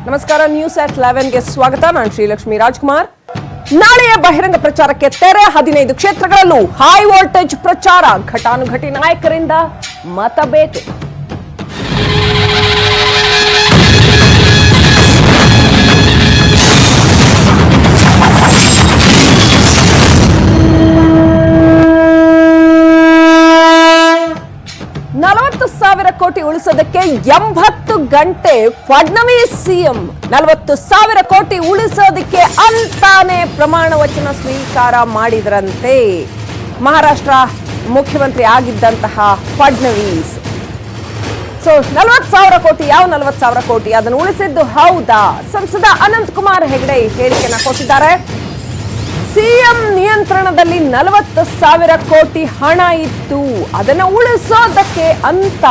ನಮಸ್ಕಾರ news at 11 ಗೆ ಸ್ವಾಗತ. ನಾನು ಶ್ರೀಲಕ್ಷ್ಮಿ ರಾಜ್ಕುಮಾರ್. ನಾಳೆಯ ಬಹಿರಂಗ ಪ್ರಚಾರಕ್ಕೆ ತೆರೆ. 15 ಕ್ಷೇತ್ರಗಳಲ್ಲೂ ಹೈ ವೋಲ್ಟೇಜ್ ಪ್ರಚಾರ. ಘಟಾನುಘಟಿ ನಾಯಕರಿಂದ ಮತಬೇಟೆ. ಕೋಟಿ ಉಳಿಸೋದಕ್ಕೆ 80 ಗಂಟೆ ಫಡ್ನವೀಸ್ ಸಿಎಂ. 40,000 ಕೋಟಿ ಉಳಿಸೋದಕ್ಕೆ ಅಂತಾನೆ ಪ್ರಮಾಣ ವಚನ ಸ್ವೀಕಾರ ಮಾಡಿದ್ರಂತೆ ಮಹಾರಾಷ್ಟ್ರ ಮುಖ್ಯಮಂತ್ರಿ ಆಗಿದ್ದಂತಹ ಫಡ್ನವೀಸ್. ಸೊ 40,000 ಕೋಟಿ, ಯಾವ 40,000 ಕೋಟಿ? ಅದನ್ನು ಉಳಿಸಿದ್ದು ಹೌದಾ? ಸಂಸದ ಅನಂತ್ ಕುಮಾರ್ ಹೆಗಡೆ ಹೇಳಿಕೆಯನ್ನ ಕೊಟ್ಟಿದ್ದಾರೆ. ಸಿಎಂ ನಿಯಂತ್ರಣದಲ್ಲಿ 40,000 ಕೋಟಿ ಹಣ ಇತ್ತು, ಅದನ್ನು ಉಳಿಸೋದಕ್ಕೆ ಅಂತ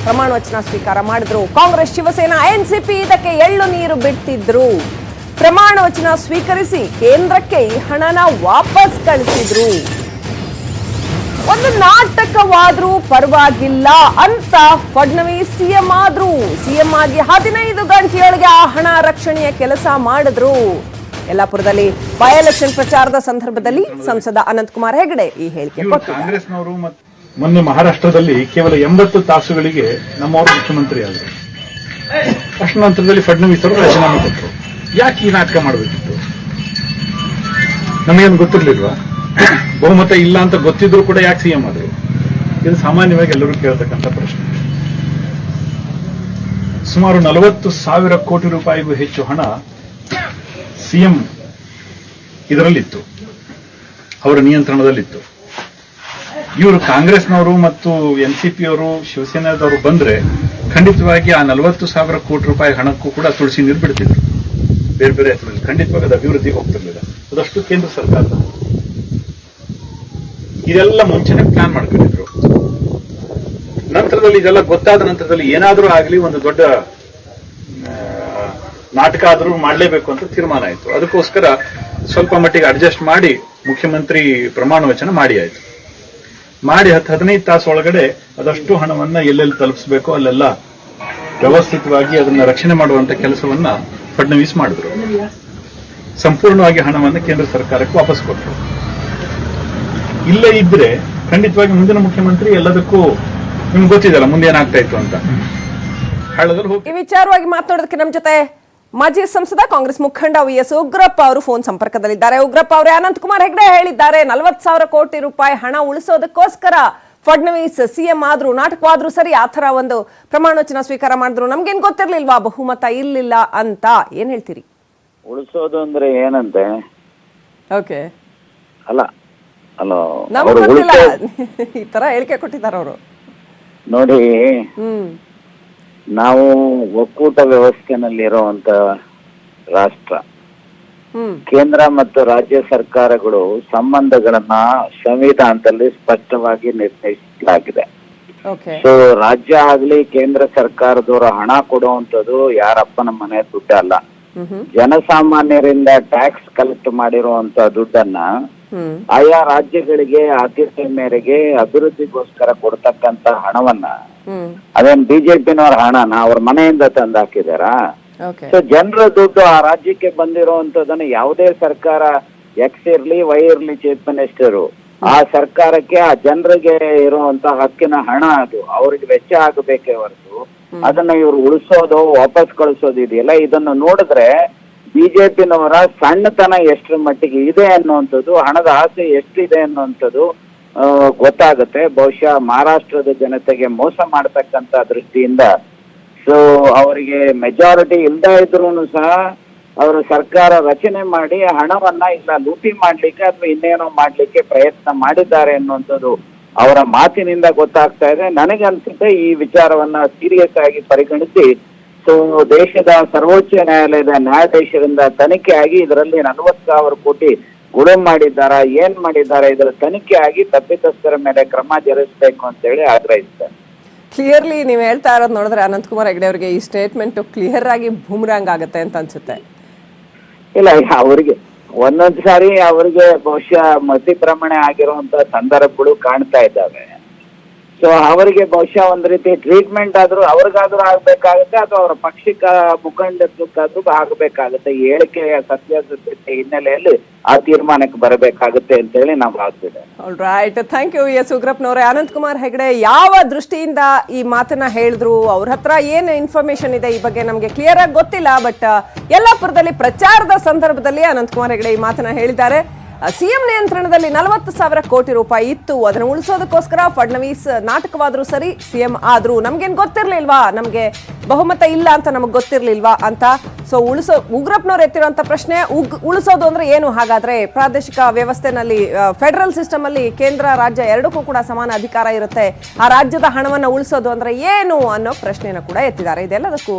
ಪ್ರಮಾಣ ವಚನ ಸ್ವೀಕಾರ ಮಾಡಿದ್ರು. ಕಾಂಗ್ರೆಸ್, ಶಿವಸೇನಾ, ಎನ್ಸಿಪಿ ಇದಕ್ಕೆ ಎಳ್ಳು ನೀರು ಬಿಡ್ತಿದ್ರು. ಪ್ರಮಾಣ ವಚನ ಸ್ವೀಕರಿಸಿ ಕೇಂದ್ರಕ್ಕೆ ಈ ಹಣನ ವಾಪಸ್ ಕಳಿಸಿದ್ರು. ಒಂದು ನಾಟಕವಾದ್ರೂ ಪರವಾಗಿಲ್ಲ ಅಂತ ಫಡ್ನವೀಸ್ ಸಿಎಂ ಆದ್ರು. ಸಿಎಂ ಆಗಿ 15 ಗಂಟೆಯೊಳಗೆ ಆ ಹಣ ರಕ್ಷಣೆಯ ಕೆಲಸ ಮಾಡಿದ್ರು. ಯಲ್ಲಾಪುರದಲ್ಲಿ ಬೈ ಎಲೆಕ್ಷನ್ ಪ್ರಚಾರದ ಸಂದರ್ಭದಲ್ಲಿ ಸಂಸದ ಅನಂತ್ ಕುಮಾರ್ ಹೆಗಡೆ ಈ ಹೇಳಿಕೆ ಕೊಟ್ಟಿದ್ದಾರೆ. ಕಾಂಗ್ರೆಸ್ನವರು ಮೊನ್ನೆ ಮಹಾರಾಷ್ಟ್ರದಲ್ಲಿ ಕೇವಲ 80 ತಾಸುಗಳಿಗೆ ನಮ್ಮವರು ಮುಖ್ಯಮಂತ್ರಿ ಆದರು. ಅಷ್ಟು ನಂತರದಲ್ಲಿ ಫಡ್ನವೀಸ್ ಅವರು ರಾಜೀನಾಮೆ ಕೊಟ್ಟರು. ಯಾಕೆ ಈ ನಾಟಕ ಮಾಡಬೇಕಿತ್ತು? ನಮಗೇನು ಗೊತ್ತಿರ್ಲಿಲ್ವಾ? ಬಹುಮತ ಇಲ್ಲ ಅಂತ ಗೊತ್ತಿದ್ರು ಕೂಡ ಯಾಕೆ ಸಿಎಂ ಆದರು? ಇದು ಸಾಮಾನ್ಯವಾಗಿ ಎಲ್ಲರೂ ಕೇಳತಕ್ಕಂಥ ಪ್ರಶ್ನೆ. ಸುಮಾರು 40,000 ಕೋಟಿ ರೂಪಾಯಿಗೂ ಹೆಚ್ಚು ಹಣ ಸಿಎಂ ಇದರಲ್ಲಿತ್ತು, ಅವರ ನಿಯಂತ್ರಣದಲ್ಲಿತ್ತು. ಇವರು ಕಾಂಗ್ರೆಸ್ನವರು ಮತ್ತು ಎನ್ಸಿಪಿಯವರು, ಶಿವಸೇನಾದವರು ಬಂದ್ರೆ ಖಂಡಿತವಾಗಿ ಆ 40,000 ಕೋಟಿ ರೂಪಾಯಿ ಹಣಕ್ಕೂ ಕೂಡ ತುಳಸಿ ನೀರು ಬಿಡ್ತಿದ್ರು. ಬೇರೆ ಬೇರೆ ಹೆಸರಲ್ಲಿ ಖಂಡಿತವಾಗಿ ಅದು ಅಭಿವೃದ್ಧಿಗೆ ಹೋಗ್ತಿರ್ಲಿಲ್ಲ. ಅದಷ್ಟು ಕೇಂದ್ರ ಸರ್ಕಾರದ ಇದೆಲ್ಲ ಮುಂಚೆನೆ ಪ್ಲಾನ್ ಮಾಡ್ಕೊಂಡಿದ್ರು. ನಂತರದಲ್ಲಿ ಇದೆಲ್ಲ ಗೊತ್ತಾದ ನಂತರದಲ್ಲಿ ಏನಾದರೂ ಆಗಲಿ ಒಂದು ದೊಡ್ಡ ನಾಟಕ ಆದರೂ ಮಾಡಲೇಬೇಕು ಅಂತ ತೀರ್ಮಾನ ಆಯಿತು. ಅದಕ್ಕೋಸ್ಕರ ಸ್ವಲ್ಪ ಮಟ್ಟಿಗೆ ಅಡ್ಜಸ್ಟ್ ಮಾಡಿ ಮುಖ್ಯಮಂತ್ರಿ ಪ್ರಮಾಣ ವಚನ ಮಾಡಿ ಆಯಿತು. ಮಾಡಿ 15 ತಾಸು ಒಳಗಡೆ ಅದಷ್ಟು ಹಣವನ್ನ ಎಲ್ಲೆಲ್ಲಿ ತಲುಪಿಸಬೇಕು ಅಲ್ಲೆಲ್ಲ ವ್ಯವಸ್ಥಿತವಾಗಿ ಅದನ್ನ ರಕ್ಷಣೆ ಮಾಡುವಂತ ಕೆಲಸವನ್ನ ಫಡ್ನವೀಸ್ ಮಾಡಿದ್ರು. ಸಂಪೂರ್ಣವಾಗಿ ಹಣವನ್ನ ಕೇಂದ್ರ ಸರ್ಕಾರಕ್ಕೆ ವಾಪಸ್ ಕೊಟ್ಟರು. ಇಲ್ಲೇ ಇದ್ರೆ ಖಂಡಿತವಾಗಿ ಮುಂದಿನ ಮುಖ್ಯಮಂತ್ರಿ ಎಲ್ಲದಕ್ಕೂ ನಿಮ್ಗೆ ಗೊತ್ತಿದೆಯಲ್ಲ ಮುಂದೆ ಏನಾಗ್ತಾ ಇತ್ತು ಅಂತ ಹೇಳೋದ್ರಲ್ಲಿ ಈ ವಿಚಾರವಾಗಿ ಮಾತನಾಡೋದಕ್ಕೆ ನಮ್ಮ ಜೊತೆ ಮಾಜಿ ಸಂಸದ ಕಾಂಗ್ರೆಸ್ ಮುಖಂಡ ವಿ.ಎಸ್. ಉಗ್ರಪ್ಪ ಅವರು ಫೋನ್ ಸಂಪರ್ಕದಲ್ಲಿದ್ದಾರೆ. ಉಗ್ರಪ್ಪ ಅವರೇ, ಅನಂತ್ ಕುಮಾರ್ ಹೆಗಡೆ ಹೇಳಿದ್ದಾರೆ 40,000 ಕೋಟಿ ರೂಪಾಯಿ ಹಣ ಉಳಿಸೋದಕ್ಕೋಸ್ಕರ ಫಡ್ನವೀಸ್ ಸಿಎಂ ಆದ್ರು, ನಾಟಕವಾದ್ರೂ ಸರಿ, ಆ ತರ ಒಂದು ಪ್ರಮಾಣ ವಚನ ಸ್ವೀಕಾರ ಮಾಡಿದ್ರು. ನಮ್ಗೇನ್ ಗೊತ್ತಿರ್ಲಿಲ್ವಾ ಬಹುಮತ ಇರ್ಲಿಲ್ಲ ಅಂತ? ಏನ್ ಹೇಳ್ತೀರಿ? ಉಳಿಸೋದು ಅಂದ್ರೆ ಏನಂತೆ? ಓಕೆ, ಅಲ್ಲ ನಮ್ಗೆ ಗೊತ್ತಿಲ್ಲ, ಈ ತರ ಹೇಳಿಕೆ ಕೊಟ್ಟಿದ್ದಾರೆ ಅವರು. ನೋಡಿ, ನಾವು ಒಕ್ಕೂಟ ವ್ಯವಸ್ಥೆನಲ್ಲಿರುವಂತ ರಾಷ್ಟ್ರ. ಕೇಂದ್ರ ಮತ್ತು ರಾಜ್ಯ ಸರ್ಕಾರಗಳು ಸಂಬಂಧಗಳನ್ನ ಸಂವಿಧಾನದಲ್ಲಿ ಸ್ಪಷ್ಟವಾಗಿ ನಿರ್ಣಯಿಸಲಾಗಿದೆ. ಸೊ ರಾಜ್ಯ ಆಗ್ಲಿ ಕೇಂದ್ರ ಸರ್ಕಾರದವರು ಹಣ ಕೊಡುವಂತದ್ದು ಯಾರಪ್ಪನ ಮನೆ ದುಡ್ಡಲ್ಲ. ಜನಸಾಮಾನ್ಯರಿಂದ ಟ್ಯಾಕ್ಸ್ ಕಲೆಕ್ಟ್ ಮಾಡಿರುವಂತ ದುಡ್ಡನ್ನ ಆಯಾ ರಾಜ್ಯಗಳಿಗೆ ಆದ್ಯತೆ ಮೇರೆಗೆ ಅಭಿವೃದ್ಧಿಗೋಸ್ಕರ ಕೊಡ್ತಕ್ಕಂತ ಹಣವನ್ನ ಅದೇನ್ ಬಿಜೆಪಿನವ್ರ ಹಣನ ಅವ್ರ ಮನೆಯಿಂದ ತಂದು ಹಾಕಿದಾರ? ಸೊ ಜನರ ದುಡ್ಡು ಆ ರಾಜ್ಯಕ್ಕೆ ಬಂದಿರುವಂತದನ್ನ ಯಾವುದೇ ಸರ್ಕಾರ, ಎಕ್ಸ್ ಇರ್ಲಿ ವೈ ಇರ್ಲಿ ಚೀಫ್ ಮಿನಿಸ್ಟರು, ಆ ಸರ್ಕಾರಕ್ಕೆ ಆ ಜನರಿಗೆ ಇರುವಂತ ಹಕ್ಕಿನ ಹಣ ಅದು ಅವ್ರಿಗೆ ವೆಚ್ಚ ಆಗಬೇಕೇ ಹೊರತು ಅದನ್ನ ಇವ್ರು ಉಳಿಸೋದು ವಾಪಸ್ ಕಳಿಸೋದು ಇದೆಯಲ್ಲ, ಇದನ್ನು ನೋಡಿದ್ರೆ ಬಿಜೆಪಿನವರ ಸಣ್ಣತನ ಎಷ್ಟರ ಮಟ್ಟಿಗೆ ಇದೆ ಅನ್ನುವಂಥದ್ದು, ಹಣದ ಆಸೆ ಎಷ್ಟಿದೆ ಅನ್ನುವಂಥದ್ದು ಗೊತ್ತಾಗುತ್ತೆ. ಬಹುಶಃ ಮಹಾರಾಷ್ಟ್ರದ ಜನತೆಗೆ ಮೋಸ ಮಾಡತಕ್ಕಂತ ದೃಷ್ಟಿಯಿಂದ ಸೊ ಅವರಿಗೆ ಮೆಜಾರಿಟಿ ಇಲ್ದೇ ಇದ್ರು ಸಹ ಅವರು ಸರ್ಕಾರ ರಚನೆ ಮಾಡಿ ಹಣವನ್ನ ಇಲ್ಲ ಲೂಟಿ ಮಾಡ್ಲಿಕ್ಕೆ ಅಥವಾ ಇನ್ನೇನೋ ಮಾಡ್ಲಿಕ್ಕೆ ಪ್ರಯತ್ನ ಮಾಡಿದ್ದಾರೆ ಅನ್ನುವಂಥದ್ದು ಅವರ ಮಾತಿನಿಂದ ಗೊತ್ತಾಗ್ತಾ ಇದೆ. ನನಗನ್ಸುತ್ತೆ ಈ ವಿಚಾರವನ್ನ ಸೀರಿಯಸ್ ಆಗಿ ಪರಿಗಣಿಸಿ ಸೊ ದೇಶದ ಸರ್ವೋಚ್ಚ ನ್ಯಾಯಾಲಯದ ನ್ಯಾಯಾಧೀಶರಿಂದ ತನಿಖೆ ಆಗಿ ಇದರಲ್ಲಿ 40,000 ಕೋಟಿ ಗುಳುಂ ಮಾಡಿದ್ದಾರಾ, ಏನ್ ಮಾಡಿದ್ದಾರೆ, ಇದರ ತನಿಖೆ ಆಗಿ ತಪ್ಪಿತಸ್ಥರ ಮೇಲೆ ಕ್ರಮ ಜರುಗಿಸಬೇಕು ಅಂತ ಹೇಳಿ ಆಗ್ರಹಿಸ್ತಾರೆ. ಕ್ಲಿಯರ್ಲಿ ನೀವು ಹೇಳ್ತಾ ಇರೋದು ನೋಡಿದ್ರೆ ಅನಂತ್ ಕುಮಾರ್ ಹೆಗಡೆ ಅವರಿಗೆ ಈ ಸ್ಟೇಟ್ಮೆಂಟ್ ಕ್ಲಿಯರ್ ಆಗಿ ಬೂಮರಾಂಗ್ ಆಗುತ್ತೆ ಅಂತ ಅನ್ಸುತ್ತೆ. ಇಲ್ಲ, ಅವರಿಗೆ ಒಂದೊಂದ್ ಸಾರಿ ಅವರಿಗೆ ಬಹುಶಃ ಮತಿಭ್ರಮಣೆ ಆಗಿರುವಂತ ಸಂದರ್ಭಗಳು ಕಾಣ್ತಾ ಇದ್ದಾವೆ. ಸೊ ಅವರಿಗೆ ಬಹುಶಃ ಒಂದ್ ರೀತಿ ಟ್ರೀಟ್ಮೆಂಟ್ ಆದ್ರೂ ಅವ್ರಿಗಾದ್ರೂ ಆಗ್ಬೇಕಾಗುತ್ತೆ, ಅಥವಾ ಅವರ ಪಕ್ಷಿಕ ಮುಖಂಡತ್ವಕ್ಕಾದ್ರೂ ಆಗ್ಬೇಕಾಗುತ್ತೆ. ಈ ಹೇಳಿಕೆಯ ಸತ್ಯಾಸತ್ಯತೆ ಹಿನ್ನೆಲೆಯಲ್ಲಿ ಆ ತೀರ್ಮಾನಕ್ಕೆ ಬರಬೇಕಾಗುತ್ತೆ ಅಂತ ಹೇಳಿ ನಾವು ಭಾವಿಸಿದೆ. ರೈಟ್, ಥ್ಯಾಂಕ್ ಯು ಎಸ್ ಉಗ್ರಪ್ಪನವರೇ. ಅನಂತಕುಮಾರ್ ಹೆಗಡೆ ಯಾವ ದೃಷ್ಟಿಯಿಂದ ಈ ಮಾತನ್ನ ಹೇಳಿದ್ರು, ಅವ್ರ ಹತ್ರ ಏನು ಇನ್ಫಾರ್ಮೇಶನ್ ಇದೆ ಈ ಬಗ್ಗೆ ನಮಗೆ ಕ್ಲಿಯರ್ ಆಗಿ ಗೊತ್ತಿಲ್ಲ. ಬಟ್ ಯಲ್ಲಾಪುರದಲ್ಲಿ ಪ್ರಚಾರದ ಸಂದರ್ಭದಲ್ಲಿ ಅನಂತಕುಮಾರ್ ಹೆಗಡೆ ಈ ಮಾತನ್ನ ಹೇಳಿದ್ದಾರೆ. ಸಿಎಂ ನಿಯಂತ್ರಣದಲ್ಲಿ 40,000 ಕೋಟಿ ರೂಪಾಯಿ ಇತ್ತು, ಅದನ್ನು ಉಳಿಸೋದಕ್ಕೋಸ್ಕರ ಫಡ್ನವೀಸ್ ನಾಟಕವಾದ್ರೂ ಸರಿ ಸಿಎಂ ಆದ್ರು. ನಮ್ಗೇನ್ ಗೊತ್ತಿರ್ಲಿಲ್ವಾ, ನಮ್ಗೆ ಬಹುಮತ ಇಲ್ಲ ಅಂತ ನಮಗ್ ಗೊತ್ತಿರ್ಲಿಲ್ವಾ ಅಂತ. ಸೊ ಉಗ್ರಪ್ಪನವ್ರು ಎತ್ತಿರುವಂತ ಪ್ರಶ್ನೆ, ಉಳಿಸೋದು ಅಂದ್ರೆ ಏನು ಹಾಗಾದ್ರೆ? ಪ್ರಾದೇಶಿಕ ವ್ಯವಸ್ಥೆನಲ್ಲಿ ಫೆಡರಲ್ ಸಿಸ್ಟಮ್ ಅಲ್ಲಿ ಕೇಂದ್ರ ರಾಜ್ಯ ಎರಡಕ್ಕೂ ಕೂಡ ಸಮಾನ ಅಧಿಕಾರ ಇರುತ್ತೆ, ಆ ರಾಜ್ಯದ ಹಣವನ್ನ ಉಳಿಸೋದು ಅಂದ್ರೆ ಏನು ಅನ್ನೋ ಪ್ರಶ್ನೆನ ಕೂಡ ಎತ್ತಿದ್ದಾರೆ. ಇದೆಲ್ಲದಕ್ಕೂ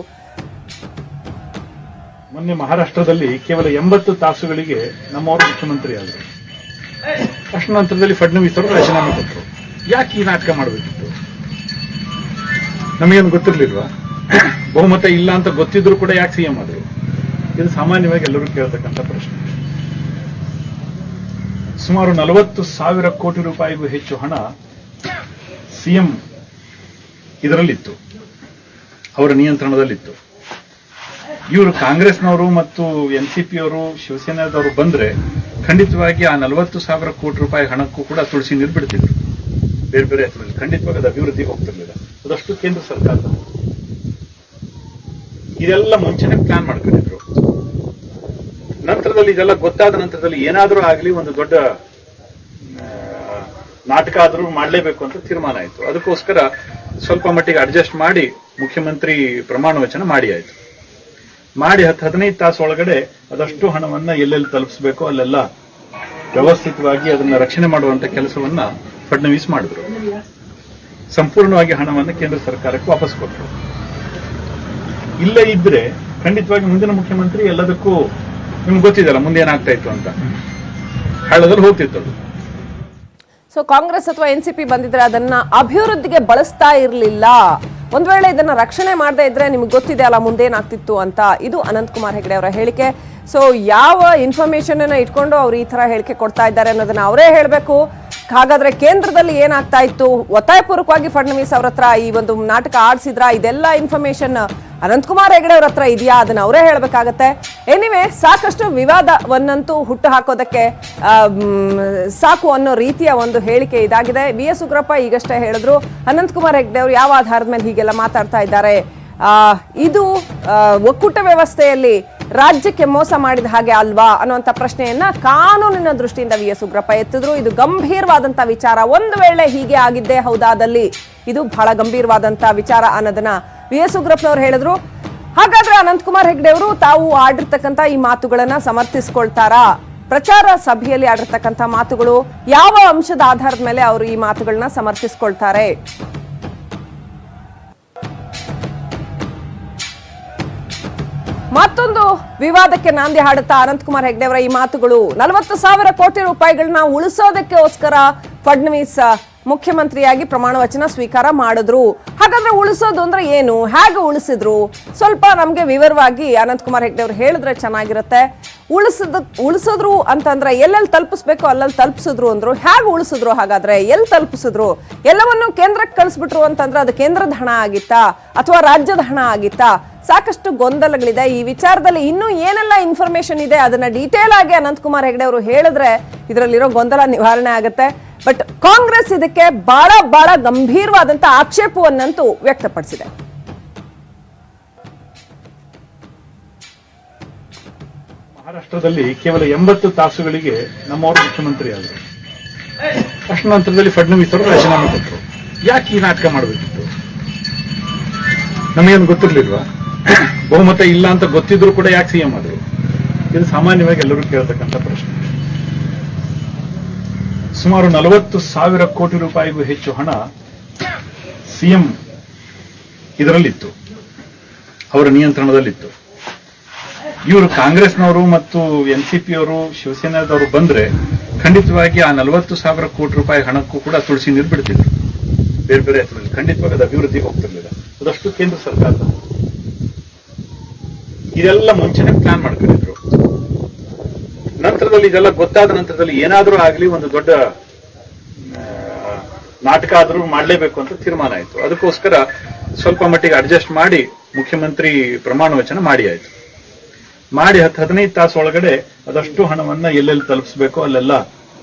ಮೊನ್ನೆ ಮಹಾರಾಷ್ಟ್ರದಲ್ಲಿ ಕೇವಲ 80 ತಾಸುಗಳಿಗೆ ನಮ್ಮವರು ಮುಖ್ಯಮಂತ್ರಿ ಆದರು. ಅಷ್ಟು ನಂತರದಲ್ಲಿ ಫಡ್ನವೀಸ್ ಅವರು ರಾಜೀನಾಮೆ ಕೊಟ್ಟರು. ಯಾಕೆ ಈ ನಾಟಕ ಮಾಡಬೇಕಿತ್ತು? ನಮಗೇನು ಗೊತ್ತಿರ್ಲಿಲ್ವಾ? ಬಹುಮತ ಇಲ್ಲ ಅಂತ ಗೊತ್ತಿದ್ರು ಕೂಡ ಯಾಕೆ ಸಿಎಂ ಆದರು? ಇದು ಸಾಮಾನ್ಯವಾಗಿ ಎಲ್ಲರೂ ಕೇಳತಕ್ಕಂಥ ಪ್ರಶ್ನೆ. ಸುಮಾರು 40,000 ಕೋಟಿ ರೂಪಾಯಿಗೂ ಹೆಚ್ಚು ಹಣ ಸಿಎಂ ಇದರಲ್ಲಿತ್ತು, ಅವರ ನಿಯಂತ್ರಣದಲ್ಲಿತ್ತು. ಇವರು ಕಾಂಗ್ರೆಸ್ನವರು ಮತ್ತು ಎನ್ಸಿಪಿಯವರು ಶಿವಸೇನಾದವರು ಬಂದ್ರೆ ಖಂಡಿತವಾಗಿ ಆ 40,000 ಕೋಟಿ ರೂಪಾಯಿ ಹಣಕ್ಕೂ ಕೂಡ ತುಳಸಿ ನೀರು ಬಿಡ್ತಿದ್ರು. ಬೇರೆ ಬೇರೆ ಹೆಸರಲ್ಲಿ ಖಂಡಿತವಾಗಿ ಅದು ಅಭಿವೃದ್ಧಿಗೆ ಹೋಗ್ತಿರ್ಲಿಲ್ಲ. ಅದಷ್ಟು ಕೇಂದ್ರ ಸರ್ಕಾರದ ಇದೆಲ್ಲ ಮುಂಚೆನೆ ಪ್ಲಾನ್ ಮಾಡ್ಕೊಂಡಿದ್ರು. ನಂತರದಲ್ಲಿ ಇದೆಲ್ಲ ಗೊತ್ತಾದ ನಂತರದಲ್ಲಿ ಏನಾದರೂ ಆಗಲಿ ಒಂದು ದೊಡ್ಡ ನಾಟಕ ಆದರೂ ಮಾಡಲೇಬೇಕು ಅಂತ ತೀರ್ಮಾನ ಆಯಿತು. ಅದಕ್ಕೋಸ್ಕರ ಸ್ವಲ್ಪ ಮಟ್ಟಿಗೆ ಅಡ್ಜಸ್ಟ್ ಮಾಡಿ ಮುಖ್ಯಮಂತ್ರಿ ಪ್ರಮಾಣ ವಚನ ಮಾಡಿ ಆಯ್ತು. ಮಾಡಿ 10-15 ತಾಸು ಒಳಗಡೆ ಅದಷ್ಟು ಹಣವನ್ನ ಎಲ್ಲೆಲ್ಲಿ ತಲುಪಿಸಬೇಕು ಅಲ್ಲೆಲ್ಲ ವ್ಯವಸ್ಥಿತವಾಗಿ ಅದನ್ನ ರಕ್ಷಣೆ ಮಾಡುವಂತ ಕೆಲಸವನ್ನ ಫಡ್ನವೀಸ್ ಮಾಡಿದ್ರು. ಸಂಪೂರ್ಣವಾಗಿ ಹಣವನ್ನ ಕೇಂದ್ರ ಸರ್ಕಾರಕ್ಕೆ ವಾಪಸ್ ಕೊಟ್ಟರು. ಇಲ್ಲೇ ಇದ್ರೆ ಖಂಡಿತವಾಗಿ ಮುಂದಿನ ಮುಖ್ಯಮಂತ್ರಿ ಎಲ್ಲದಕ್ಕೂ ನಿಮ್ಗೆ ಗೊತ್ತಿದೆಯಲ್ಲ ಮುಂದೆ ಏನಾಗ್ತಾ ಇತ್ತು ಅಂತ, ಹಳ್ಳದಲ್ಲಿ ಹೋಗ್ತಿತ್ತು ಅದು. ಸೊ ಕಾಂಗ್ರೆಸ್ ಅಥವಾ ಎನ್ಸಿಪಿ ಬಂದಿದ್ರೆ ಅದನ್ನ ಅಭಿವೃದ್ಧಿಗೆ ಬಳಸ್ತಾ ಇರಲಿಲ್ಲ. ಒಂದ್ ವೇಳೆ ಇದನ್ನ ರಕ್ಷಣೆ ಮಾಡದೇ ಇದ್ರೆ ನಿಮ್ಗೆ ಗೊತ್ತಿದೆ ಅಲ್ಲ ಮುಂದೇನಾಗ್ತಿತ್ತು ಅಂತ. ಇದು ಅನಂತಕುಮಾರ್ ಹೆಗಡೆ ಅವರ ಹೇಳಿಕೆ. ಸೊ ಯಾವ ಇನ್ಫಾರ್ಮೇಶನ್ ಇಟ್ಕೊಂಡು ಅವ್ರು ಈ ತರ ಹೇಳಿಕೆ ಕೊಡ್ತಾ ಇದ್ದಾರೆ ಅನ್ನೋದನ್ನ ಅವರೇ ಹೇಳಬೇಕು. ಹಾಗಾದ್ರೆ ಕೇಂದ್ರದಲ್ಲಿ ಏನಾಗ್ತಾ ಇತ್ತು, ಒತ್ತಾಯಪೂರ್ವಕವಾಗಿ ಫಡ್ನವೀಸ್ ಅವ್ರ ಹತ್ರ ಈ ಒಂದು ನಾಟಕ ಆಡಿಸಿದ್ರ, ಇದೆಲ್ಲ ಇನ್ಫಾರ್ಮೇಶನ್ ಅನಂತಕುಮಾರ್ ಹೆಗಡೆ ಅವ್ರ ಹತ್ರ ಇದೆಯಾ, ಅದನ್ನ ಅವರೇ ಹೇಳಬೇಕಾಗತ್ತೆ. ಎನಿವೆ ಸಾಕಷ್ಟು ವಿವಾದವನ್ನಂತೂ ಹುಟ್ಟು ಹಾಕೋದಕ್ಕೆ ಸಾಕು ಅನ್ನೋ ರೀತಿಯ ಒಂದು ಹೇಳಿಕೆ ಇದಾಗಿದೆ. BS ಉಗ್ರಪ್ಪ ಈಗಷ್ಟೇ ಹೇಳಿದ್ರು ಅನಂತಕುಮಾರ್ ಹೆಗಡೆ ಅವರು ಯಾವ ಆಧಾರದ ಮೇಲೆ ಹೀಗೆಲ್ಲ ಮಾತಾಡ್ತಾ ಇದ್ದಾರೆ, ಇದು ಒಕ್ಕೂಟ ವ್ಯವಸ್ಥೆಯಲ್ಲಿ ರಾಜ್ಯಕ್ಕೆ ಮೋಸ ಮಾಡಿದ ಹಾಗೆ ಅಲ್ವಾ ಅನ್ನುವಂಥ ಪ್ರಶ್ನೆಯನ್ನ ಕಾನೂನಿನ ದೃಷ್ಟಿಯಿಂದ BS ಉಗ್ರಪ್ಪ ಎತ್ತಿದ್ರು. ಇದು ಗಂಭೀರವಾದಂತ ವಿಚಾರ. ಒಂದು ವೇಳೆ ಹೀಗೆ ಆಗಿದ್ದೇ ಹೌದಾದಲ್ಲಿ ಇದು ಬಹಳ ಗಂಭೀರವಾದಂತ ವಿಚಾರ ಅನ್ನೋದನ್ನ BS ಉಗ್ರಪ್ಪನವ್ರು ಹೇಳಿದ್ರು. ಹಾಗಾದ್ರೆ ಅನಂತಕುಮಾರ್ ಹೆಗಡೆ ಅವರು ತಾವು ಆಡಿರ್ತಕ್ಕಂಥ ಈ ಮಾತುಗಳನ್ನ ಸಮರ್ಥಿಸ್ಕೊಳ್ತಾರಾ? ಪ್ರಚಾರ ಸಭೆಯಲ್ಲಿ ಆಡಿರ್ತಕ್ಕಂಥ ಮಾತುಗಳು ಯಾವ ಅಂಶದ ಆಧಾರದ ಮೇಲೆ ಅವರು ಈ ಮಾತುಗಳನ್ನ ಸಮರ್ಥಿಸ್ಕೊಳ್ತಾರೆ? ಮತ್ತೊಂದು ವಿವಾದಕ್ಕೆ ನಾಂದಿ ಹಾಡುತ್ತಾ ಅನಂತಕುಮಾರ್ ಹೆಗಡೆ ಅವರ ಈ ಮಾತುಗಳು, 40,000 ಕೋಟಿ ರೂಪಾಯಿಗಳನ್ನ ಉಳಿಸೋದಕ್ಕೋಸ್ಕರ ಫಡ್ನವೀಸ್ ಮುಖ್ಯಮಂತ್ರಿಯಾಗಿ ಪ್ರಮಾಣ ವಚನ ಸ್ವೀಕಾರ ಮಾಡಿದ್ರು. ಹಾಗಾದ್ರೆ ಉಳಿಸೋದು ಅಂದ್ರೆ ಏನು, ಹೇಗೆ ಉಳಿಸಿದ್ರು, ಸ್ವಲ್ಪ ನಮ್ಗೆ ವಿವರವಾಗಿ ಅನಂತಕುಮಾರ್ ಹೆಗಡೆ ಅವರು ಹೇಳಿದ್ರೆ ಚೆನ್ನಾಗಿರುತ್ತೆ. ಉಳಿಸಿದ್ರು ಅಂತಂದ್ರೆ ಎಲ್ಲೆಲ್ಲಿ ತಲುಪಿಸ್ಬೇಕು ಅಲ್ಲಲ್ಲಿ ತಲುಪಿಸಿದ್ರು ಅಂದ್ರು. ಹೇಗೆ ಉಳಿಸಿದ್ರು, ಹಾಗಾದ್ರೆ ಎಲ್ಲಿ ತಲುಪಿಸಿದ್ರು? ಎಲ್ಲವನ್ನು ಕೇಂದ್ರಕ್ಕೆ ಕಳಿಸ್ಬಿಟ್ರು ಅಂತಂದ್ರೆ ಅದು ಕೇಂದ್ರದ ಹಣ ಆಗಿತ್ತಾ ಅಥವಾ ರಾಜ್ಯದ ಹಣ ಆಗಿತ್ತಾ? ಸಾಕಷ್ಟು ಗೊಂದಲಗಳಿದೆ ಈ ವಿಚಾರದಲ್ಲಿ. ಇನ್ನೂ ಏನೆಲ್ಲ ಇನ್ಫಾರ್ಮೇಶನ್ ಇದೆ ಅದನ್ನ ಡೀಟೇಲ್ ಆಗಿ ಅನಂತಕುಮಾರ್ ಹೆಗಡೆ ಅವರು ಹೇಳಿದ್ರೆ ಇದರಲ್ಲಿರೋ ಗೊಂದಲ ನಿವಾರಣೆ ಆಗುತ್ತೆ. ಬಟ್ ಕಾಂಗ್ರೆಸ್ ಇದಕ್ಕೆ ಬಹಳ ಗಂಭೀರವಾದಂತ ಆಕ್ಷೇಪವನ್ನಂತೂ ವ್ಯಕ್ತಪಡಿಸಿದೆ. ಮಹಾರಾಷ್ಟ್ರದಲ್ಲಿ ಕೇವಲ 80 ತಾಸುಗಳಿಗೆ ನಮ್ಮವರು ಮುಖ್ಯಮಂತ್ರಿ ಆದರು. ಅಷ್ಟು ನಂತರದಲ್ಲಿ ಫಡ್ನವೀಸ್ ಅವರು ರಾಜೀನಾಮೆ ಕೊಟ್ಟರು. ಯಾಕೆ ಈ ನಾಟಕ ಮಾಡಬೇಕಿತ್ತು? ನಮಗೇನು ಗೊತ್ತಿರ್ಲಿಲ್ವಾ? ಬಹುಮತ ಇಲ್ಲ ಅಂತ ಗೊತ್ತಿದ್ರು ಕೂಡ ಯಾಕೆ ಸಿಎಂ ಆದರು? ಇದು ಸಾಮಾನ್ಯವಾಗಿ ಎಲ್ಲರೂ ಕೇಳತಕ್ಕಂಥ ಪ್ರಶ್ನೆ. ಸುಮಾರು 40,000 ಕೋಟಿ ರೂಪಾಯಿಗೂ ಹೆಚ್ಚು ಹಣ ಸಿಎಂ ಇದರಲ್ಲಿತ್ತು, ಅವರ ನಿಯಂತ್ರಣದಲ್ಲಿತ್ತು. ಇವರು ಕಾಂಗ್ರೆಸ್ನವರು ಮತ್ತು ಎನ್ಸಿಪಿಯವರು ಶಿವಸೇನಾದವರು ಬಂದ್ರೆ ಖಂಡಿತವಾಗಿ ಆ 40,000 ಕೋಟಿ ರೂಪಾಯಿ ಹಣಕ್ಕೂ ಕೂಡ ತುಳಸಿ ನೀರು ಬಿಡ್ತಿದ್ರು. ಬೇರೆ ಬೇರೆ ಹೆಸರಲ್ಲಿ ಖಂಡಿತವಾಗಿ ಅದು ಅಭಿವೃದ್ಧಿಗೆ ಹೋಗ್ತಿರ್ಲಿಲ್ಲ. ಅದಷ್ಟು ಕೇಂದ್ರ ಸರ್ಕಾರದ ಇದೆಲ್ಲ ಮುಂಚೆನೆ ಪ್ಲಾನ್ ಮಾಡ್ಕೊಂಡಿದ್ರು. ನಂತರದಲ್ಲಿ ಇದೆಲ್ಲ ಗೊತ್ತಾದ ನಂತರದಲ್ಲಿ ಏನಾದರೂ ಆಗಲಿ ಒಂದು ದೊಡ್ಡ ನಾಟಕ ಆದ್ರೂ ಮಾಡ್ಲೇಬೇಕು ಅಂತ ತೀರ್ಮಾನ ಆಯ್ತು. ಅದಕ್ಕೋಸ್ಕರ ಸ್ವಲ್ಪ ಮಟ್ಟಿಗೆ ಅಡ್ಜಸ್ಟ್ ಮಾಡಿ ಮುಖ್ಯಮಂತ್ರಿ ಪ್ರಮಾಣ ವಚನ ಮಾಡಿ ಆಯ್ತು. ಮಾಡಿ 10-15 ತಾಸು ಒಳಗಡೆ ಅದಷ್ಟು ಹಣವನ್ನ ಎಲ್ಲೆಲ್ಲಿ ತಲುಪಿಸಬೇಕು ಅಲ್ಲೆಲ್ಲ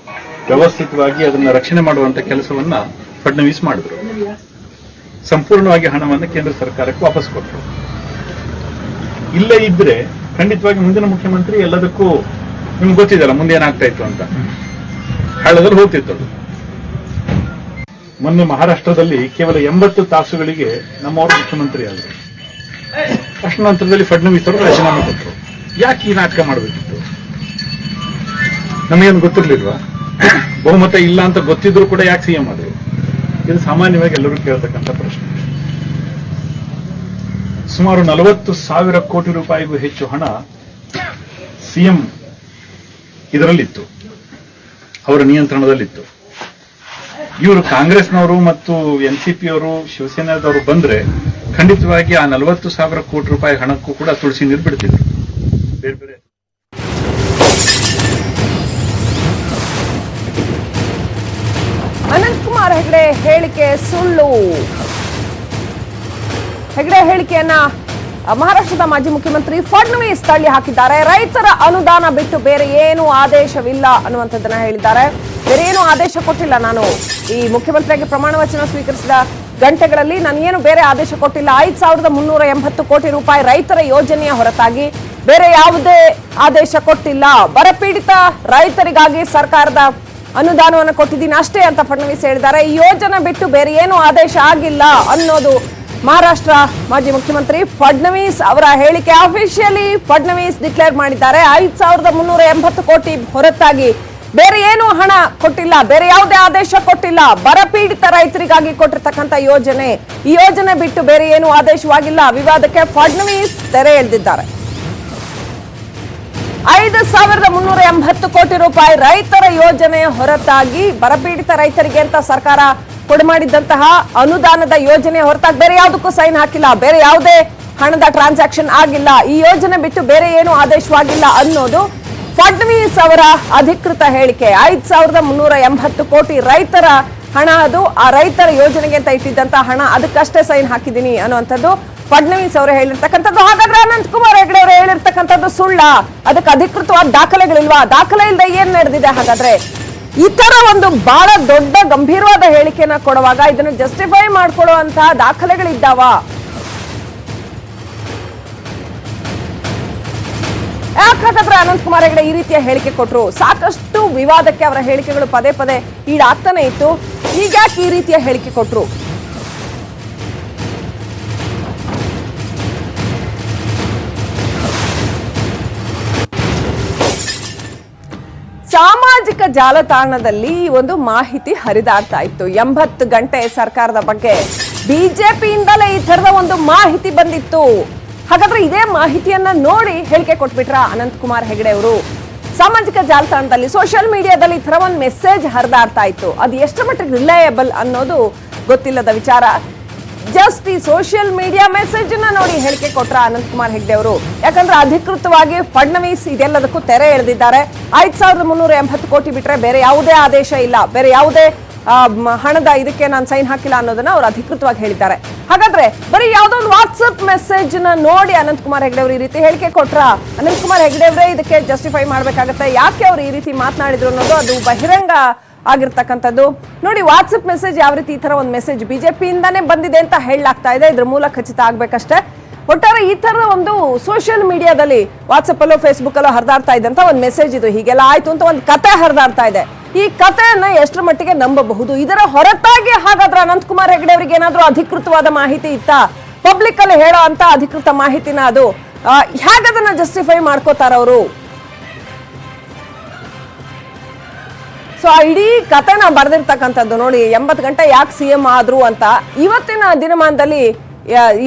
ವ್ಯವಸ್ಥಿತವಾಗಿ ಅದನ್ನ ರಕ್ಷಣೆ ಮಾಡುವಂತ ಕೆಲಸವನ್ನ ಫಡ್ನವೀಸ್ ಮಾಡಿದ್ರು. ಸಂಪೂರ್ಣವಾಗಿ ಹಣವನ್ನು ಕೇಂದ್ರ ಸರ್ಕಾರಕ್ಕೆ ವಾಪಸ್ ಕೊಟ್ಟರು. ಇಲ್ಲೇ ಇದ್ರೆ ಖಂಡಿತವಾಗಿ ಮುಂದಿನ ಮುಖ್ಯಮಂತ್ರಿ ಎಲ್ಲದಕ್ಕೂ ನಿಮ್ಗೆ ಗೊತ್ತಿದೆಯಲ್ಲ ಮುಂದೆ ಏನಾಗ್ತಾ ಇತ್ತು ಅಂತ, ಹಳ್ಳದಲ್ಲಿ ಹೋಗ್ತಿತ್ತು. ಮೊನ್ನೆ ಮಹಾರಾಷ್ಟ್ರದಲ್ಲಿ ಕೇವಲ 80 ತಾಸುಗಳಿಗೆ ನಮ್ಮವರು ಮುಖ್ಯಮಂತ್ರಿ ಆದರು. ಅಷ್ಟು ನಂತರದಲ್ಲಿ ಫಡ್ನವೀಸ್ ಅವರು ರಾಜೀನಾಮೆ ಕೊಟ್ಟರು. ಯಾಕೆ ಈ ನಾಟಕ ಮಾಡಬೇಕಿತ್ತು? ನಮಗೇನು ಗೊತ್ತಿರ್ಲಿಲ್ವಾ? ಬಹುಮತ ಇಲ್ಲ ಅಂತ ಗೊತ್ತಿದ್ರು ಕೂಡ ಯಾಕೆ ಸಿಎಂ ಆದ್ರು? ಇದು ಸಾಮಾನ್ಯವಾಗಿ ಎಲ್ಲರೂ ಕೇಳ್ತಕ್ಕಂಥ ಪ್ರಶ್ನೆ. ಸುಮಾರು 40,000 ಕೋಟಿ ರೂಪಾಯಿಗೂ ಹೆಚ್ಚು ಹಣ ಸಿಎಂ ಇದರಲ್ಲಿತ್ತು, ಅವರ ನಿಯಂತ್ರಣದಲ್ಲಿತ್ತು. ಇವರು ಕಾಂಗ್ರೆಸ್ನವರು ಮತ್ತು ಎನ್ಸಿಪಿ ಅವರು ಶಿವಸೇನಾದವರು ಬಂದ್ರೆ ಖಂಡಿತವಾಗಿ ಆ 40,000 ಕೋಟಿ ರೂಪಾಯಿ ಹಣಕ್ಕೂ ಕೂಡ ತುಳಸಿ ನೀರು ಬಿಡ್ತಿದ್ರು. ಬೇರೆ ಬೇರೆ ಅನಂತಕುಮಾರ್ ಹೆಗಡೆ ಹೇಳಿಕೆ ಸುಳ್ಳು. ಹೆಗಡೆ ಹೇಳಿಕೆಯನ್ನ ಮಹಾರಾಷ್ಟ್ರದ ಮಾಜಿ ಮುಖ್ಯಮಂತ್ರಿ ಫಡ್ನವೀಸ್ ತಳ್ಳಿ ಹಾಕಿದ್ದಾರೆ. ರೈತರ ಅನುದಾನ ಬಿಟ್ಟು ಬೇರೆ ಏನು ಆದೇಶವಿಲ್ಲ ಅನ್ನುವಂಥದ್ದನ್ನ ಹೇಳಿದ್ದಾರೆ. ಬೇರೆ ಏನು ಆದೇಶ ಕೊಟ್ಟಿಲ್ಲ, ನಾನು ಈ ಮುಖ್ಯಮಂತ್ರಿಯಾಗಿ ಪ್ರಮಾಣ ವಚನ ಸ್ವೀಕರಿಸಿದ ಗಂಟೆಗಳಲ್ಲಿ ನಾನೇನು ಬೇರೆ ಆದೇಶ ಕೊಟ್ಟಿಲ್ಲ. 5,380 ಕೋಟಿ ರೂಪಾಯಿ ರೈತರ ಯೋಜನೆಯ ಹೊರತಾಗಿ ಬೇರೆ ಯಾವುದೇ ಆದೇಶ ಕೊಟ್ಟಿಲ್ಲ. ಬರಪೀಡಿತ ರೈತರಿಗಾಗಿ ಸರ್ಕಾರದ ಅನುದಾನವನ್ನು ಕೊಟ್ಟಿದ್ದೀನಿ ಅಷ್ಟೇ ಅಂತ ಫಡ್ನವೀಸ್ ಹೇಳಿದ್ದಾರೆ. ಈ ಯೋಜನೆ ಬಿಟ್ಟು ಬೇರೆ ಏನು ಆದೇಶ ಆಗಿಲ್ಲ ಅನ್ನೋದು ಮಹಾರಾಷ್ಟ್ರ ಮಾಜಿ ಮುಖ್ಯಮಂತ್ರಿ ಫಡ್ನವೀಸ್ ಅವರ ಹೇಳಿಕೆ. ಅಫಿಷಿಯಲಿ ಫಡ್ನವೀಸ್ ಡಿಕ್ಲೇರ್ ಮಾಡಿದ್ದಾರೆ. 5,380 ಕೋಟಿ ಹೊರತಾಗಿ ಬೇರೆ ಏನು ಹಣ ಕೊಟ್ಟಿಲ್ಲ, ಬೇರೆ ಯಾವುದೇ ಆದೇಶ ಕೊಟ್ಟಿಲ್ಲ. ಬರಪೀಡಿತ ರೈತರಿಗಾಗಿ ಕೊಟ್ಟಿರ್ತಕ್ಕಂಥ ಯೋಜನೆ, ಈ ಯೋಜನೆ ಬಿಟ್ಟು ಬೇರೆ ಏನು ಆದೇಶವಾಗಿಲ್ಲ. ವಿವಾದಕ್ಕೆ ಫಡ್ನವೀಸ್ ತೆರೆ ಎಳೆದಿದ್ದಾರೆ. 5,380 ಕೋಟಿ ರೂಪಾಯಿ ರೈತರ ಯೋಜನೆ ಹೊರತಾಗಿ ಬರಪೀಡಿತ ರೈತರಿಗೆ ಅಂತ ಸರ್ಕಾರ ಕೊಡಮಾಡಿದ್ದಂತಹ ಅನುದಾನದ ಯೋಜನೆ ಹೊರತಾಗಿ ಬೇರೆ ಯಾವುದಕ್ಕೂ ಸೈನ್ ಹಾಕಿಲ್ಲ, ಬೇರೆ ಯಾವುದೇ ಹಣದ ಟ್ರಾನ್ಸಾಕ್ಷನ್ ಆಗಿಲ್ಲ. ಈ ಯೋಜನೆ ಬಿಟ್ಟು ಬೇರೆ ಏನು ಆದೇಶವಾಗಿಲ್ಲ ಅನ್ನೋದು ಫಡ್ನವೀಸ್ ಅವರ ಅಧಿಕೃತ ಹೇಳಿಕೆ. 5,380 ಕೋಟಿ ರೈತರ ಹಣ, ಅದು ಆ ರೈತರ ಯೋಜನೆಗೆ ಅಂತ ಇಟ್ಟಿದ್ದಂತ ಹಣ, ಅದಕ್ಕಷ್ಟೇ ಸೈನ್ ಹಾಕಿದ್ದೀನಿ ಅನ್ನುವಂಥದ್ದು ಫಡ್ನವೀಸ್ ಅವರು ಹೇಳಿರ್ತಕ್ಕಂಥದ್ದು. ಹಾಗಾದ್ರೆ ಅನಂತಕುಮಾರ್ ಹೆಗಡೆ ಅವರು ಹೇಳಿರ್ತಕ್ಕಂಥದ್ದು ಸುಳ್ಳ? ಅದಕ್ಕೆ ಅಧಿಕೃತವಾದ ದಾಖಲೆಗಳಿಲ್ವಾ? ದಾಖಲೆ ಇಲ್ಲದೆ ಏನ್ ನಡೆದಿದೆ? ಹಾಗಾದ್ರೆ ಈ ತರ ಒಂದು ಬಹಳ ದೊಡ್ಡ ಗಂಭೀರವಾದ ಹೇಳಿಕೆನ ಕೊಡುವಾಗ ಇದನ್ನು ಜಸ್ಟಿಫೈ ಮಾಡ್ಕೊಳ್ಳುವಂತಹ ದಾಖಲೆಗಳಿದ್ದಾವ? ಯಾಕಾದ್ರೆ ಅನಂತಕುಮಾರ್ ಹೆಗಡೆ ಈ ರೀತಿಯ ಹೇಳಿಕೆ ಕೊಟ್ರು? ಸಾಕಷ್ಟು ವಿವಾದಕ್ಕೆ ಅವರ ಹೇಳಿಕೆಗಳು ಪದೇ ಪದೇ ಈಡಾಗ್ತಾನೆ ಇತ್ತು. ಈಗ ಯಾಕೆ ಈ ರೀತಿಯ ಹೇಳಿಕೆ ಕೊಟ್ರು? ಸಾಮಾಜಿಕ ಜಾಲತಾಣದಲ್ಲಿ ಒಂದು ಮಾಹಿತಿ ಹರಿದಾಡ್ತಾ ಇತ್ತು. 80 ಗಂಟೆ ಸರ್ಕಾರದ ಬಗ್ಗೆ ಬಿಜೆಪಿಯಿಂದಲೇ ಈ ತರದ ಒಂದು ಮಾಹಿತಿ ಬಂದಿತ್ತು. ಹಾಗಾದ್ರೆ ಇದೇ ಮಾಹಿತಿಯನ್ನ ನೋಡಿ ಹೇಳಿಕೆ ಕೊಟ್ಬಿಟ್ರ ಅನಂತಕುಮಾರ್ ಹೆಗಡೆ ಅವರು? ಸಾಮಾಜಿಕ ಜಾಲತಾಣದಲ್ಲಿ, ಸೋಷಿಯಲ್ ಮೀಡಿಯಾದಲ್ಲಿ ಈ ತರ ಒಂದು ಮೆಸೇಜ್ ಹರಿದಾಡ್ತಾ ಇತ್ತು. ಅದು ಎಷ್ಟು ಮಟ್ಟಿಗೆ ರಿಲಯಬಲ್ ಅನ್ನೋದು ಗೊತ್ತಿಲ್ಲದ ವಿಚಾರ. ಜಸ್ಟ್ ಈ ಸೋಷಿಯಲ್ ಮೀಡಿಯಾ ಮೆಸೇಜ್ ನ ನೋಡಿ ಹೇಳಿಕೆ ಕೊಟ್ರ ಅನಂತಕುಮಾರ್ ಹೆಗಡೆ ಅವರು? ಯಾಕಂದ್ರೆ ಅಧಿಕೃತವಾಗಿ ಫಡ್ನವೀಸ್ ಇದೆಲ್ಲದಕ್ಕೂ ತೆರೆ ಎಳೆದಿದ್ದಾರೆ. 5,380 ಕೋಟಿ ಬಿಟ್ರೆ ಬೇರೆ ಯಾವುದೇ ಆದೇಶ ಇಲ್ಲ, ಬೇರೆ ಯಾವುದೇ ಹಣದ ಇದಕ್ಕೆ ನಾನು ಸೈನ್ ಹಾಕಿಲ್ಲ ಅನ್ನೋದನ್ನ ಅವರು ಅಧಿಕೃತವಾಗಿ ಹೇಳಿದ್ದಾರೆ. ಹಾಗಾದ್ರೆ ಬರೀ ಯಾವ್ದೋ ಒಂದು ವಾಟ್ಸ್ಆಪ್ ಮೆಸೇಜ್ ನ ನೋಡಿ ಅನಂತಕುಮಾರ್ ಹೆಗಡೆ ಅವರು ಈ ರೀತಿ ಹೇಳಿಕೆ ಕೊಟ್ರ? ಅನಂತಕುಮಾರ್ ಹೆಗಡೆ ಅವರೇ ಇದಕ್ಕೆ ಜಸ್ಟಿಫೈ ಮಾಡ್ಬೇಕಾಗತ್ತೆ. ಯಾಕೆ ಅವರು ಈ ರೀತಿ ಮಾತನಾಡಿದ್ರು ಅನ್ನೋದು ಅದು ಬಹಿರಂಗ ಆಗಿರ್ತಕ್ಕಂಥದ್ದು. ನೋಡಿ, ವಾಟ್ಸ್ಆಪ್ ಮೆಸೇಜ್ ಯಾವ ರೀತಿ, ಈ ತರ ಒಂದು ಮೆಸೇಜ್ ಬಿಜೆಪಿಯಿಂದಾನೇ ಬಂದಿದೆ ಅಂತ ಹೇಳಲಾಗ್ತಾ ಇದೆ. ಇದ್ರ ಮೂಲ ಖಚಿತ ಆಗ್ಬೇಕಷ್ಟೇ. ಒಟ್ಟಾರೆ ಈ ತರದ ಒಂದು ಸೋಷಿಯಲ್ ಮೀಡಿಯಾದಲ್ಲಿ ವಾಟ್ಸ್ಆಪ್ ಅಲ್ಲೋ ಫೇಸ್ಬುಕ್ ಅಲ್ಲೋ ಹರಿದಾಡ್ತಾ ಇದ್ದಂತ ಒಂದು ಮೆಸೇಜ್ ಇದು. ಹೀಗೆಲ್ಲ ಆಯ್ತು ಅಂತ ಒಂದು ಕತೆ ಹರಿದಾಡ್ತಾ ಇದೆ. ಈ ಕಥೆಯನ್ನ ಎಷ್ಟರ ಮಟ್ಟಿಗೆ ನಂಬಬಹುದು? ಇದರ ಹೊರತಾಗಿ ಹಾಗಾದ್ರೆ ಅನಂತಕುಮಾರ್ ಹೆಗಡೆ ಅವರಿಗೆ ಏನಾದ್ರೂ ಅಧಿಕೃತವಾದ ಮಾಹಿತಿ ಇತ್ತಾ? ಪಬ್ಲಿಕ್ ಅಲ್ಲಿ ಹೇಳೋ ಅಂತ ಅಧಿಕೃತ ಮಾಹಿತಿನ ಅದು ಹೇಗದನ್ನ ಜಸ್ಟಿಫೈ ಮಾಡ್ಕೋತಾರ ಅವರು? ಸೊ ಆ ಇಡೀ ಕಥೆನ ಬರೆದಿರ್ತಕ್ಕಂಥದ್ದು ನೋಡಿ, 80 ಗಂಟೆ ಯಾಕೆ ಸಿಎಂ ಆದ್ರು ಅಂತ. ಇವತ್ತಿನ ದಿನಮಾನದಲ್ಲಿ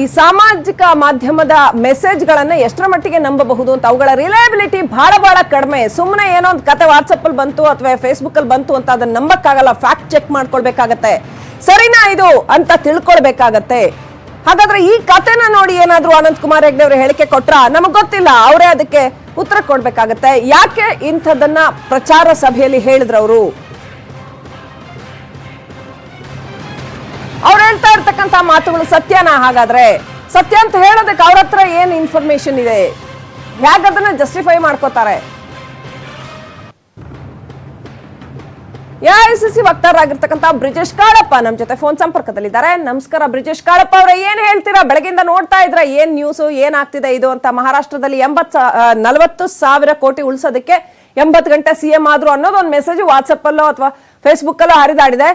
ಈ ಸಾಮಾಜಿಕ ಮಾಧ್ಯಮದ ಮೆಸೇಜ್ ಗಳನ್ನ ಎಷ್ಟರ ಮಟ್ಟಿಗೆ ನಂಬಬಹುದು ಅಂತ, ಅವುಗಳ ರಿಲಯಬಿಲಿಟಿ ಬಹಳ ಬಹಳ ಕಡಿಮೆ. ಸುಮ್ಮನೆ ಏನೋ ಒಂದು ಕತೆ ವಾಟ್ಸಪ್ ಅಲ್ಲಿ ಬಂತು ಅಥವಾ ಫೇಸ್ಬುಕ್ ಅಲ್ಲಿ ಬಂತು ಅಂತ ಅದನ್ನ ನಂಬಕ್ಕಾಗಲ್ಲ. ಫ್ಯಾಕ್ಟ್ ಚೆಕ್ ಮಾಡ್ಕೊಳ್ಬೇಕಾಗತ್ತೆ, ಸರಿನಾ ಇದು ಅಂತ ತಿಳ್ಕೊಳ್ಬೇಕಾಗತ್ತೆ. ಹಾಗಾದ್ರೆ ಈ ಕಥೆನ ನೋಡಿ ಏನಾದ್ರು ಅನಂತಕುಮಾರ್ ಹೆಗಡೆ ಅವರು ಹೇಳಿಕೆ ಕೊಟ್ರ? ನಮಗ್ ಗೊತ್ತಿಲ್ಲ, ಅವರೇ ಅದಕ್ಕೆ ಉತ್ತರ ಕೊಡ್ಬೇಕಾಗತ್ತೆ. ಯಾಕೆ ಇಂಥದನ್ನ ಪ್ರಚಾರ ಸಭೆಯಲ್ಲಿ ಹೇಳಿದ್ರು ಅವರು? ಹೇಳ್ತಕ್ಕಂತ ಮಾತುಗಳು ಸತ್ಯನಾ? ಹಾಗಾದ್ರೆ ಸತ್ಯ ಅಂತ ಹೇಳೋದಕ್ಕೆ ಅವ್ರ ಹತ್ರ ಏನ್ ಇನ್ಫಾರ್ಮೇಶನ್ ಇದೆ? ಹೇಗದನ್ನ ಜಸ್ಟಿಫೈ ಮಾಡ್ಕೋತಾರೆ? ಎಐಸಿಸಿ ವಕ್ತಾರರಾಗಿರ್ತಕ್ಕಂಥ ಬ್ರಿಜೇಶ್ ಕಾಳಪ್ಪ ನಮ್ಮ ಜೊತೆ ಫೋನ್ ಸಂಪರ್ಕದಲ್ಲಿದ್ದಾರೆ. ನಮಸ್ಕಾರ ಬ್ರಿಜೇಶ್ ಕಾಳಪ್ಪ ಅವರೇ, ಏನ್ ಹೇಳ್ತೀರಾ? ಬೆಳಗಿಂದ ನೋಡ್ತಾ ಇದ್ರ ಏನ್ ನ್ಯೂಸ್, ಏನಾಗ್ತಿದೆ ಇದು ಅಂತ? ಮಹಾರಾಷ್ಟ್ರದಲ್ಲಿ 40,000 ಕೋಟಿ ಉಳಿಸೋದಕ್ಕೆ 80 ಗಂಟೆ ಸಿಎಂ ಆದ್ರು ಅನ್ನೋದು ಒಂದು ಮೆಸೇಜ್ ವಾಟ್ಸಪ್ ಅಲ್ಲೋ ಅಥವಾ ಫೇಸ್ಬುಕ್ ಅಲ್ಲೋ ಹರಿದಾಡಿದೆ.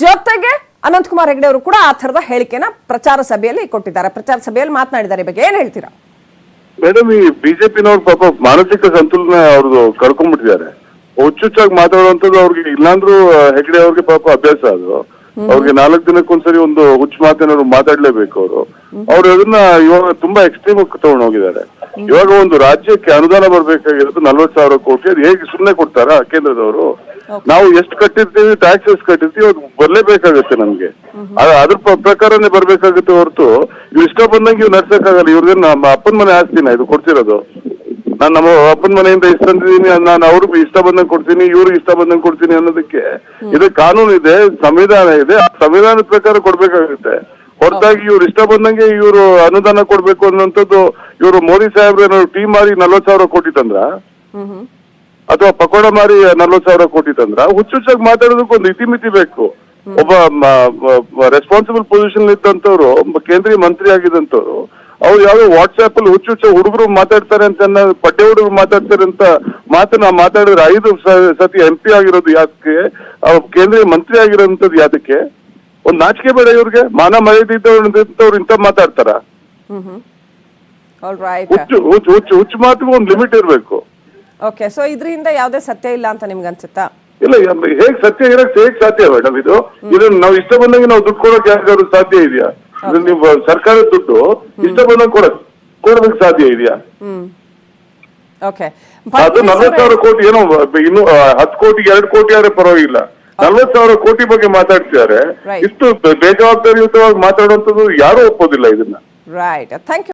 ಜೊತೆಗೆ ಅನಂತಕುಮಾರ್ ಹೆಗಡೆ ಅವರು ಕೂಡ ಆ ತರದ ಹೇಳಿಕೆನ ಪ್ರಚಾರ ಸಭೆಯಲ್ಲಿ ಕೊಟ್ಟಿದ್ದಾರೆ, ಪ್ರಚಾರ ಸಭೆಯಲ್ಲಿ ಮಾತನಾಡಿದ್ದಾರೆ. ಈ ಬಗ್ಗೆ ಏನ್ ಹೇಳ್ತೀರಾ? ಮೇಡಮ್, ಈ ಬಿಜೆಪಿನವ್ರು ಪಾಪ ಮಾನಸಿಕ ಸಂತುಲನ ಅವ್ರದ್ದು ಕಳ್ಕೊಂಡ್ಬಿಟ್ಟಿದ್ದಾರೆ. ಹುಚ್ಚುಚ್ಚಾಗಿ ಮಾತಾಡುವಂಥದ್ದು ಅವ್ರಿಗೆ ಇಲ್ಲಾಂದ್ರೂ ಹೆಗಡೆ ಅವ್ರಿಗೆ ಪಾಪ ಅಭ್ಯಾಸ ಅದು. ಅವ್ರಿಗೆ 4 ದಿನಕ್ಕೊಂದ್ಸರಿ ಒಂದು ಹುಚ್ಚು ಮಾತೇನಾದ್ರು ಮಾತಾಡ್ಲೇಬೇಕು ಅವ್ರು ಅದನ್ನ ಇವಾಗ ತುಂಬಾ ಎಕ್ಸ್ಟ್ರೀಮ್ ತಗೊಂಡು ಹೋಗಿದ್ದಾರೆ. ಇವಾಗ ಒಂದು ರಾಜ್ಯಕ್ಕೆ ಅನುದಾನ ಬರ್ಬೇಕಾಗಿರೋದು 40,000 ಕೋಟಿ. ಅದು ಹೇಗೆ ಸುಮ್ಮನೆ ಕೊಡ್ತಾರ ಕೇಂದ್ರದವರು? ನಾವು ಎಷ್ಟು ಕಟ್ಟಿರ್ತೀವಿ, ಟ್ಯಾಕ್ಸ್ ಎಷ್ಟು ಕಟ್ಟಿರ್ತೀವಿ, ಅದು ಬರ್ಲೇಬೇಕಾಗತ್ತೆ ನಮ್ಗೆ. ಅದ್ರ ಪ್ರಕಾರನೇ ಬರ್ಬೇಕಾಗುತ್ತೆ ಹೊರತು ಇವ್ ಇಷ್ಟ ಬಂದಂಗೆ ಇವ್ ನಡ್ಸಕ್ಕಾಗಲ್ಲ. ಇವ್ರದೇನು ನಮ್ಮ ಅಪ್ಪನ ಮನೆ ಆಸ್ತಿನ ಇದು ಕೊಡ್ತಿರೋದು? ನಾನು ನಮ್ಮ ಅಪ್ಪನ ಮನೆಯಿಂದ ಇಷ್ಟ ತಂದಿದ್ದೀನಿ, ನಾನು ಅವ್ರಿಗೆ ಇಷ್ಟ ಬಂದಂಗೆ ಕೊಡ್ತೀನಿ, ಇವ್ರಿಗೆ ಇಷ್ಟ ಬಂದಂಗೆ ಕೊಡ್ತೀನಿ ಅನ್ನೋದಕ್ಕೆ ಇದು ಕಾನೂನು ಇದೆ, ಸಂವಿಧಾನ ಇದೆ. ಆ ಸಂವಿಧಾನದ ಪ್ರಕಾರ ಕೊಡ್ಬೇಕಾಗುತ್ತೆ ಹೊರತಾಗಿ ಇವ್ರು ಇಷ್ಟ ಬಂದಂಗೆ ಇವರು ಅನುದಾನ ಕೊಡ್ಬೇಕು ಅನ್ನೋಂಥದ್ದು. ಇವರು ಮೋದಿ ಸಾಹೇಬ್ರು ಏನಾದ್ರು ಟೀ ಮಾರಿ 40,000 ಕೋಟಿ ತಂದ್ರ ಅಥವಾ ಪಕೋಡ ಮಾರಿ 40,000 ಕೋಟಿ ತಂದ್ರ? ಹುಚ್ಚುಚ್ಚಾಗಿ ಮಾತಾಡೋದಕ್ಕೆ ಒಂದು ಇತಿಮಿತಿ ಬೇಕು. ಒಬ್ಬ ರೆಸ್ಪಾನ್ಸಿಬಲ್ ಪೊಸಿಷನ್ ಇದ್ದಂತವ್ರು, ಕೇಂದ್ರೀಯ ಮಂತ್ರಿ ಆಗಿದ್ದಂತವ್ರು, ಅವ್ರು ಯಾವ್ದೋ ವಾಟ್ಸ್ಆಪ್ ಅಲ್ಲಿ ಹುಚ್ಚುಚ್ಚ ಹುಡುಗರು ಮಾತಾಡ್ತಾರೆ ಅಂತ, ಪಡ್ಡೆ ಹುಡುಗರು ಮಾತಾಡ್ತಾರೆ ಅಂತ ಮಾತನ್ನ ಮಾತಾಡಿದ್ರೆ 5 ಸತಿ MP ಆಗಿರೋದು ಯಾಕೆ? ಕೇಂದ್ರೀಯ ಮಂತ್ರಿ ಆಗಿರೋಂಥದ್ದು ಯಾದಕ್ಕೆ? ಒಂದ್ ನಾಚಿಕೆ ಬೇಡ ಇವ್ರಿಗೆ? ಮಾನ ಮರ್ಯಾದೆ ಇದ್ದವ್ರು ಇಂತ ಮಾತಾಡ್ತಾರ? ಹುಚ್ಚು ಮಾತಿಗೂ ಒಂದು ಲಿಮಿಟ್ ಇರ್ಬೇಕು. ಓಕೆ, ಸೊ ಇದರಿಂದ ಯಾವುದೇ ಸತ್ಯ ಇಲ್ಲ ಅಂತ ನಿಮ್ಗೆ ಅನ್ಸುತ್ತಾ? ಇಲ್ಲ, ಹೇಗ್ ಸತ್ಯ ಇರಕ್ ಹೇಗ್ ಸಾಧ್ಯ ಮೇಡಮ್? ಇದನ್ನ ನಾವು ಇಷ್ಟ ಬಂದಂಗೆ ನಾವು ದುಡ್ಡು ಕೊಡೋಕೆ ಯಾರಿಗಾದ್ರು ಸಾಧ್ಯ ಇದೆಯಾ? ನೀವು ಸರ್ಕಾರದ ದುಡ್ಡು ಇಷ್ಟ ಬಂದಂಗೆ ಕೊಡೋದಕ್ಕೆ ಸಾಧ್ಯ ಇದೆಯಾ? ಓಕೆ, ಅದು 40,000 ಕೋಟಿ ಏನೋ ಇನ್ನು 10 ಕೋಟಿ 2 ಕೋಟಿ ಆದ್ರೆ ಪರವಾಗಿಲ್ಲ. 40,000 ಕೋಟಿ ಬಗ್ಗೆ ಮಾತಾಡ್ತಿದ್ದಾರೆ. ಇಷ್ಟು ಬೇಜವಾಬ್ದಾರಿಯುತವಾಗಿ ಮಾತಾಡುವಂಥದ್ದು ಯಾರು ಒಪ್ಪೋದಿಲ್ಲ ಇದನ್ನ. Right, thank you.